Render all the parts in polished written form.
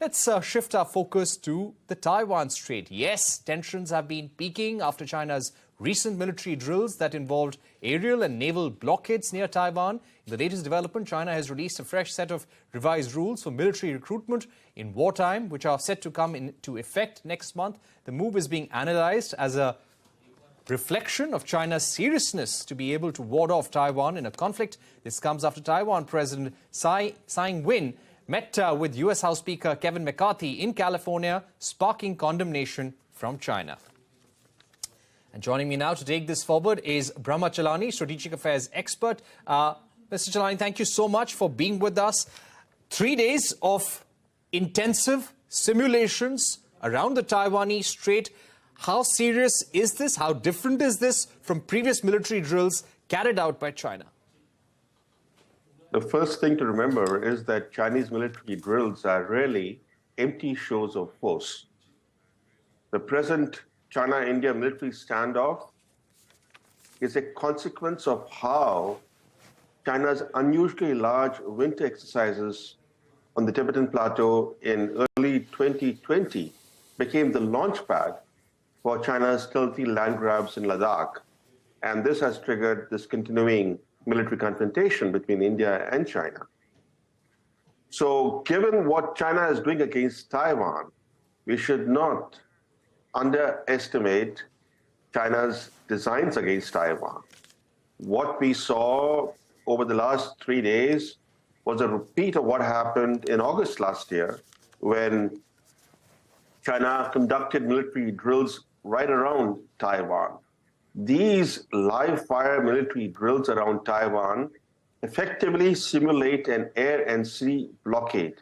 Let's shift our focus to the Taiwan Strait. Yes, tensions have been peaking after China's recent military drills that involved aerial and naval blockades near Taiwan. In the latest development, China has released a fresh set of revised rules for military recruitment in wartime, which are set to come into effect next month. The move is being analyzed as a reflection of China's seriousness to be able to ward off Taiwan in a conflict. This comes after Taiwan President Tsai Ing-wen met with U.S. House Speaker Kevin McCarthy in California, sparking condemnation from China. And joining me now to take this forward is Brahma Challaney, Strategic Affairs Expert. Mr. Chellaney, thank you so much for being with us. 3 days of intensive simulations around the Taiwanese Strait. How serious is this? How different is this from previous military drills carried out by China? The first thing to remember is that Chinese military drills are really empty shows of force. The present China-India military standoff is a consequence of how China's unusually large winter exercises on the Tibetan Plateau in early 2020 became the launch pad for China's stealthy land grabs in Ladakh. And this has triggered this continuing military confrontation between India and China. So given what China is doing against Taiwan, we should not underestimate China's designs against Taiwan. What we saw over the last 3 days was a repeat of what happened in August last year when China conducted military drills right around Taiwan. These live-fire military drills around Taiwan effectively simulate an air and sea blockade.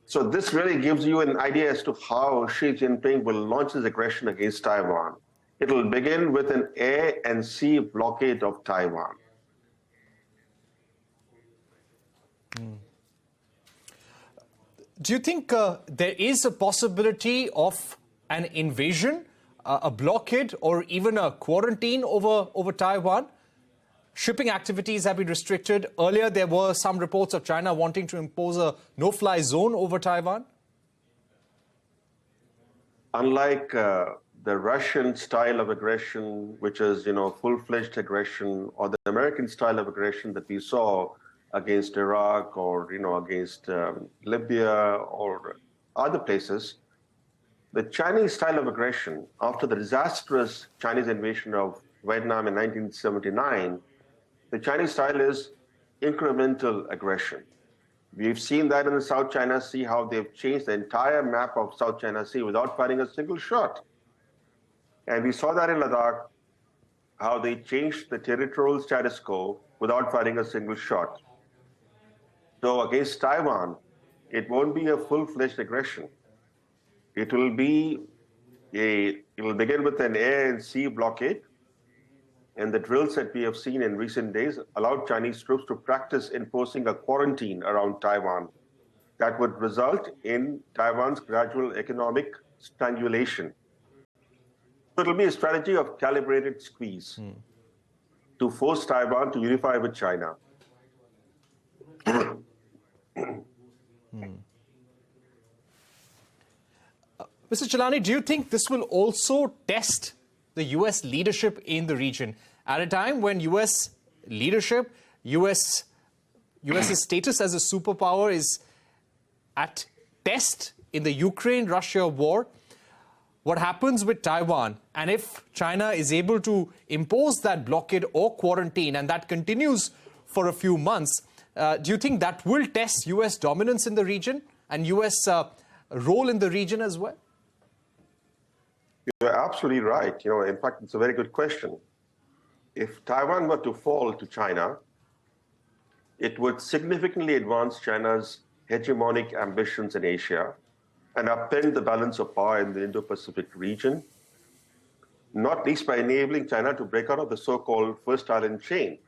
So this really gives you an idea as to how Xi Jinping will launch his aggression against Taiwan. It will begin with an air and sea blockade of Taiwan. Do you think there is a possibility of an invasion, a blockade, or even a quarantine over Taiwan? Shipping activities have been restricted. Earlier, there were some reports of China wanting to impose a no-fly zone over Taiwan. Unlike the Russian style of aggression, which is, full-fledged aggression, or the American style of aggression that we saw against Iraq or, against Libya or other places, the Chinese style of aggression, after the disastrous Chinese invasion of Vietnam in 1979, the Chinese style is incremental aggression. We've seen that in the South China Sea, how they've changed the entire map of South China Sea without firing a single shot. And we saw that in Ladakh, how they changed the territorial status quo without firing a single shot. So against Taiwan, it won't be a full-fledged aggression. It will begin with an air and sea blockade, and the drills that we have seen in recent days allowed Chinese troops to practice enforcing a quarantine around Taiwan that would result in Taiwan's gradual economic strangulation. So it will be a strategy of calibrated squeeze to force Taiwan to unify with China. Mr. Chellaney, do you think this will also test the U.S. leadership in the region at a time when U.S. leadership, U.S.'s status as a superpower is at test in the Ukraine-Russia war? What happens with Taiwan? And if China is able to impose that blockade or quarantine, and that continues for a few months, do you think that will test U.S. dominance in the region and U.S. role in the region as well? You're absolutely right. In fact, it's a very good question. If Taiwan were to fall to China, it would significantly advance China's hegemonic ambitions in Asia and upend the balance of power in the Indo-Pacific region, not least by enabling China to break out of the so-called first island chain.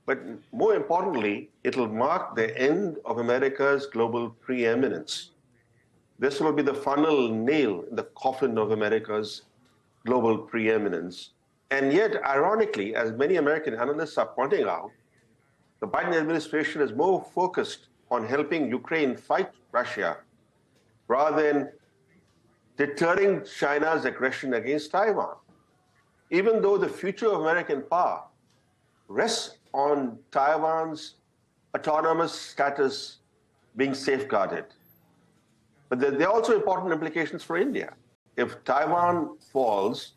But more importantly, it will mark the end of America's global preeminence. This will be the final nail in the coffin of America's global preeminence. And yet, ironically, as many American analysts are pointing out, the Biden administration is more focused on helping Ukraine fight Russia rather than deterring China's aggression against Taiwan. Even though the future of American power rests on Taiwan's autonomous status being safeguarded. But there are also important implications for India. If Taiwan falls,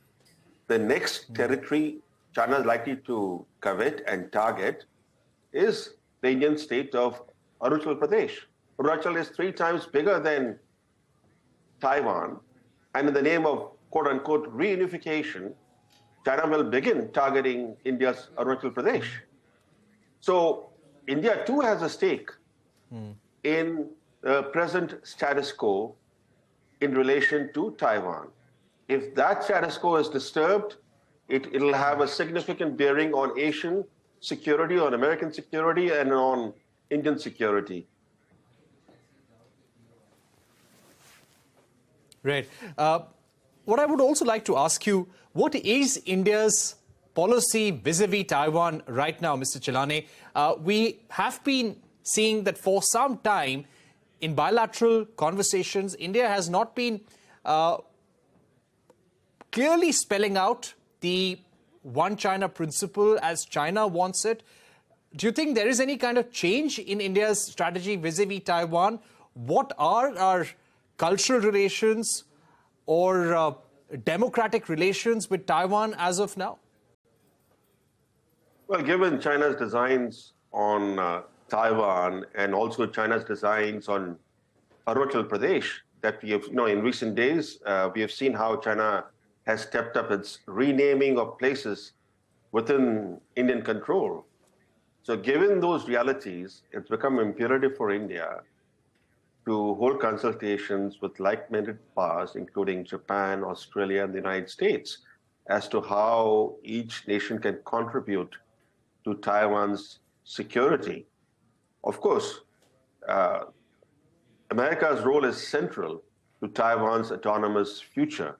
the next territory China is likely to covet and target is the Indian state of Arunachal Pradesh. Arunachal is 3 times bigger than Taiwan, and in the name of quote-unquote reunification, China will begin targeting India's Arunachal Pradesh. So India too has a stake in the present status quo in relation to Taiwan. If that status quo is disturbed, it'll have a significant bearing on Asian security, on American security, and on Indian security. Right. What I would also like to ask you, what is India's policy vis-a-vis Taiwan right now, Mr. Chellaney? We have been seeing that for some time in bilateral conversations, India has not been clearly spelling out the One China principle as China wants it. Do you think there is any kind of change in India's strategy vis-a-vis Taiwan? What are our cultural relations or democratic relations with Taiwan as of now? Well, given China's designs on Taiwan and also China's designs on Arunachal Pradesh that we have, in recent days, we have seen how China has stepped up its renaming of places within Indian control. So given those realities, it's become imperative for India to hold consultations with like-minded powers, including Japan, Australia, and the United States, as to how each nation can contribute to Taiwan's security. Of course, America's role is central to Taiwan's autonomous future.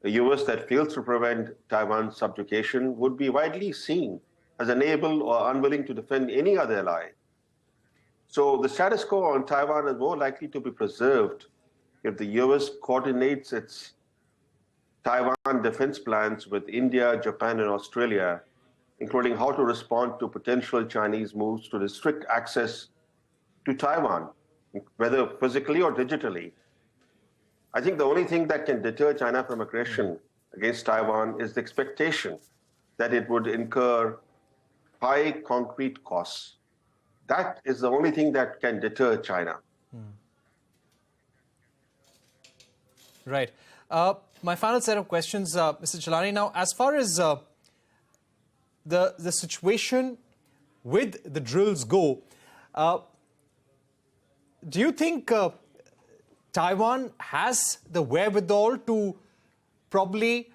A U.S. that fails to prevent Taiwan's subjugation would be widely seen as unable or unwilling to defend any other ally. So the status quo on Taiwan is more likely to be preserved if the U.S. coordinates its Taiwan defense plans with India, Japan, and Australia, including how to respond to potential Chinese moves to restrict access to Taiwan, whether physically or digitally. I think the only thing that can deter China from aggression against Taiwan is the expectation that it would incur high concrete costs. That is the only thing that can deter China. Right. My final set of questions, Mr. Chellaney. Now, as far as the situation with the drills go, do you think Taiwan has the wherewithal to probably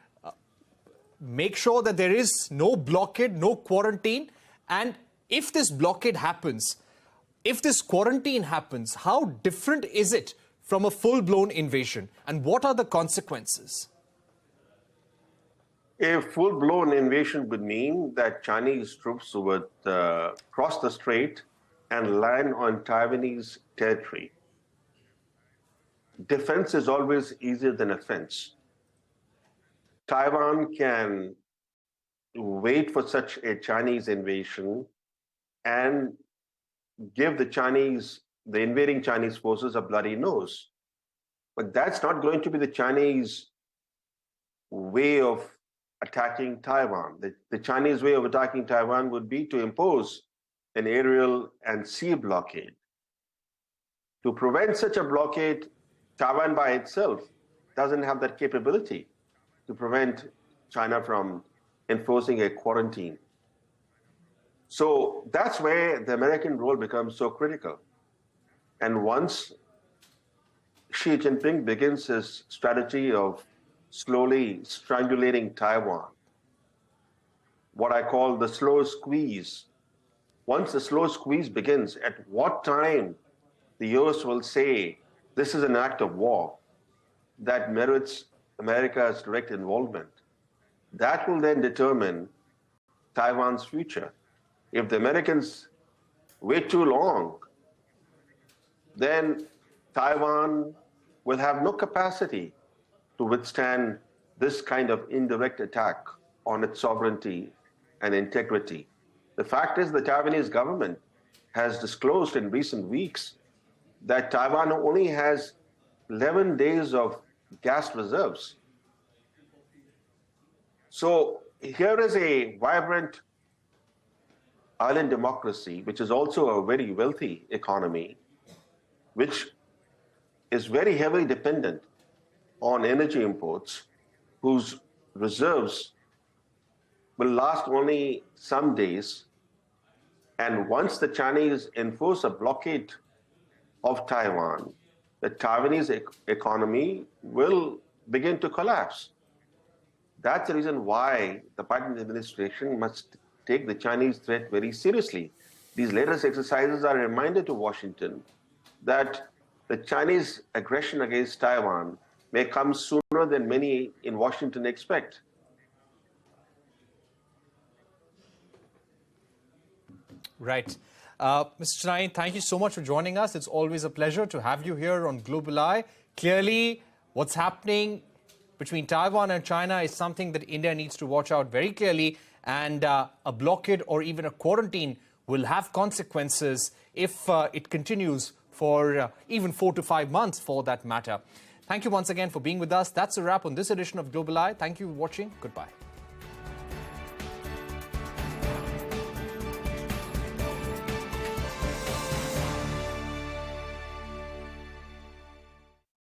make sure that there is no blockade, no quarantine? And if this blockade happens, if this quarantine happens, how different is it from a full-blown invasion? And what are the consequences? A full-blown invasion would mean that Chinese troops would cross the strait and land on Taiwanese territory. Defense is always easier than offense. Taiwan can wait for such a Chinese invasion and give the invading Chinese forces a bloody nose. But that's not going to be the Chinese way of attacking Taiwan. The Chinese way of attacking Taiwan would be to impose an aerial and sea blockade. To prevent such a blockade, Taiwan by itself doesn't have that capability to prevent China from enforcing a quarantine. So that's where the American role becomes so critical. And once Xi Jinping begins his strategy of slowly strangulating Taiwan, what I call the slow squeeze, once the slow squeeze begins, at what time the US will say this is an act of war that merits America's direct involvement, that will then determine Taiwan's future. If the Americans wait too long, then Taiwan will have no capacity to withstand this kind of indirect attack on its sovereignty and integrity. The fact is the Taiwanese government has disclosed in recent weeks that Taiwan only has 11 days of gas reserves. So here is a vibrant island democracy, which is also a very wealthy economy, which is very heavily dependent on energy imports, whose reserves will last only some days. And once the Chinese enforce a blockade of Taiwan, the Taiwanese economy will begin to collapse. That's the reason why the Biden administration must take the Chinese threat very seriously. These latest exercises are a reminder to Washington that the Chinese aggression against Taiwan may come sooner than many in Washington expect. Right. Mr. Chellaney, thank you so much for joining us. It's always a pleasure to have you here on Global Eye. Clearly, what's happening between Taiwan and China is something that India needs to watch out very clearly, and a blockade or even a quarantine will have consequences if it continues for even 4 to 5 months for that matter. Thank you once again for being with us. That's a wrap on this edition of Global Eye. Thank you for watching. Goodbye.